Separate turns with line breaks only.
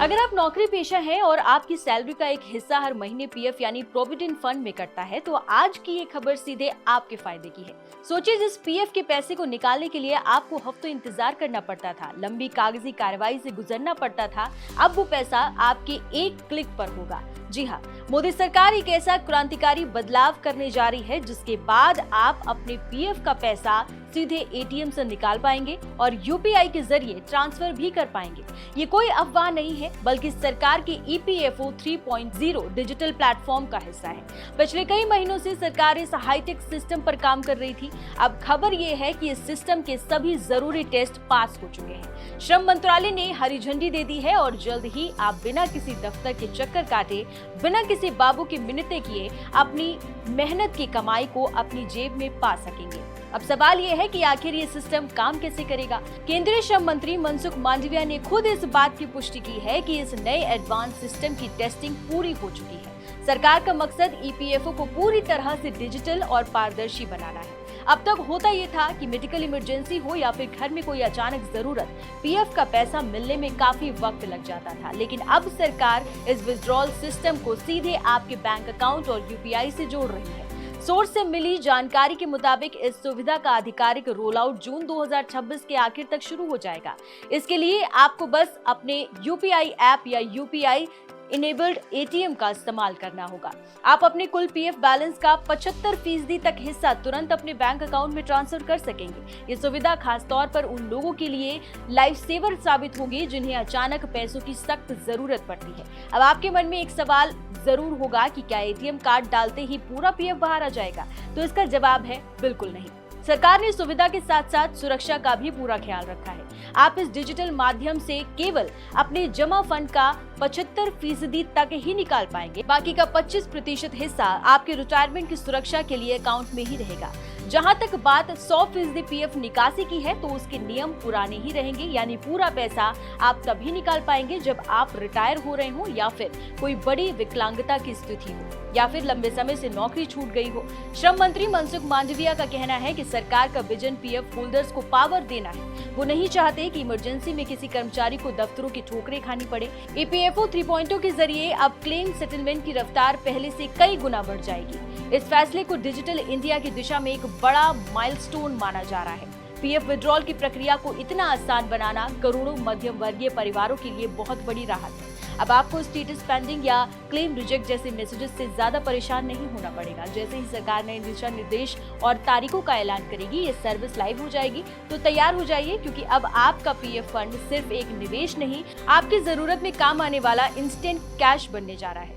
अगर आप नौकरी पेशा हैं और आपकी सैलरी का एक हिस्सा हर महीने पीएफ यानी प्रोविडेंट फंड में कटता है, तो आज की ये खबर सीधे आपके फायदे की है। सोचिए, जिस पीएफ के पैसे को निकालने के लिए आपको हफ्तों इंतजार करना पड़ता था, लंबी कागजी कार्रवाई से गुजरना पड़ता था, अब वो पैसा आपके एक क्लिक पर होगा। जी हाँ, मोदी सरकार एक ऐसा क्रांतिकारी बदलाव करने जा रही है जिसके बाद आप अपने पीएफ का पैसा सीधे एटीएम से निकाल पाएंगे और यूपीआई के जरिए ट्रांसफर भी कर पाएंगे। ये कोई अफवाह नहीं है, बल्कि सरकार के ईपीएफओ 3.0 डिजिटल प्लेटफॉर्म का हिस्सा है। पिछले कई महीनों से सरकार इस हाईटेक सिस्टम पर काम कर रही थी। अब खबर ये है कि इस सिस्टम के सभी जरूरी टेस्ट पास हो चुके हैं। श्रम मंत्रालय ने हरी झंडी दे दी है और जल्द ही आप बिना किसी दफ्तर के चक्कर काटे, बिना किसी बाबू की मिन्नतें किए अपनी मेहनत की कमाई को अपनी जेब में पा सकेंगे। अब सवाल ये है कि आखिर ये सिस्टम काम कैसे करेगा। केंद्रीय श्रम मंत्री मनसुख मांडविया ने खुद इस बात की पुष्टि की है कि इस नए एडवांस सिस्टम की टेस्टिंग पूरी हो चुकी है। सरकार का मकसद ईपीएफओ को पूरी तरह से डिजिटल और पारदर्शी बनाना है। अब तक होता ये था कि मेडिकल इमरजेंसी हो या फिर घर में कोई अचानक जरूरत, पीएफ का पैसा मिलने में काफी वक्त लग जाता था, लेकिन अब सरकार इस विथड्रॉल सिस्टम को सीधे आपके बैंक अकाउंट और यूपीआई से जोड़ रही है। सोर्स से मिली जानकारी के मुताबिक इस सुविधा का आधिकारिक रोल आउट जून 2026 के आखिर तक शुरू हो जाएगा। इसके लिए आपको बस अपने यूपीआई ऐप या यूपीआई इनेबल्ड एटीएम का इस्तेमाल करना होगा। आप अपने कुल पीएफ बैलेंस का 75% तक हिस्सा तुरंत अपने बैंक अकाउंट में ट्रांसफर कर सकेंगे। ये सुविधा खास तौर पर उन लोगों के लिए लाइफ सेवर साबित होगी जिन्हें अचानक पैसों की सख्त जरूरत पड़ती है। अब आपके मन में एक सवाल जरूर होगा कि क्या एटीएम कार्ड डालते ही पूरा पीएफ बाहर आ जाएगा? तो इसका जवाब है बिल्कुल नहीं। सरकार ने सुविधा के साथ साथ सुरक्षा का भी पूरा ख्याल रखा है। आप इस डिजिटल माध्यम से केवल अपने जमा फंड का 75% तक ही निकाल पाएंगे। बाकी का 25% हिस्सा आपके रिटायरमेंट की सुरक्षा के लिए अकाउंट में ही रहेगा। जहां तक बात 100% पीएफ निकासी की है, तो उसके नियम पुराने ही रहेंगे, यानी पूरा पैसा आप तभी निकाल पाएंगे जब आप रिटायर हो रहे हो या फिर कोई बड़ी विकलांगता की स्थिति हो या फिर लंबे समय से नौकरी छूट गई हो। श्रम मंत्री मनसुख मांडविया का कहना है कि सरकार का विजन पीएफ होल्डर्स को पावर देना है। वो नहीं चाहते कि इमरजेंसी में किसी कर्मचारी को दफ्तरों की ठोकरें खानी पड़े। ईपीएफओ 3.0 के जरिए अब क्लेम सेटलमेंट की रफ्तार पहले से कई गुना बढ़ जाएगी। इस फैसले को डिजिटल इंडिया की दिशा में एक बड़ा माइलस्टोन माना जा रहा है। पीएफ विड्रॉल की प्रक्रिया को इतना आसान बनाना करोड़ों मध्यम वर्गीय परिवारों के लिए बहुत बड़ी राहत है। अब आपको स्टेटस पेंडिंग या क्लेम रिजेक्ट जैसे मैसेजेस से ज्यादा परेशान नहीं होना पड़ेगा। जैसे ही सरकार नए दिशा निर्देश और तारीखों का ऐलान करेगी, ये सर्विस लाइव हो जाएगी, तो तैयार हो जाइए, क्योंकि अब आपका पीएफ फंड सिर्फ एक निवेश नहीं, आपकी जरूरत में काम आने वाला इंस्टेंट कैश बनने जा रहा है।